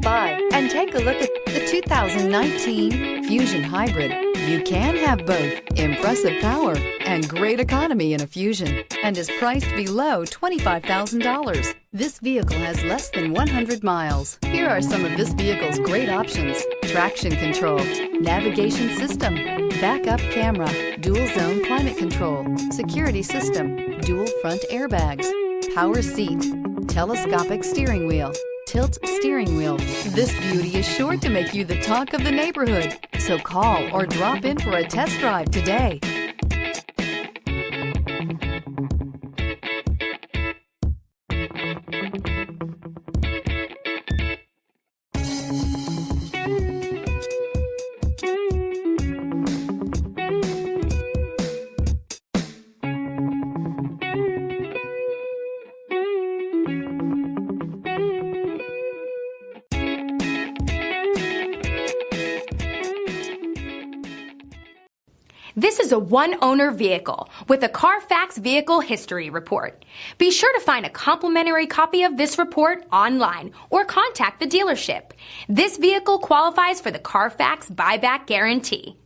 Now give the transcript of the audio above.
by and take a look at the 2019 Fusion Hybrid. You can have both impressive power and great economy in a Fusion, and is priced below $25,000. This vehicle has less than 100 miles. Here are some of this vehicle's great options: traction control, navigation system, backup camera, dual zone climate control, security system, dual front airbags, power seat, telescopic steering wheel, tilt steering wheel. This beauty is sure to make you the talk of the neighborhood. So call or drop in for a test drive today. This is a one-owner vehicle with a Carfax Vehicle History Report. Be sure to find a complimentary copy of this report online or contact the dealership. This vehicle qualifies for the Carfax Buyback Guarantee.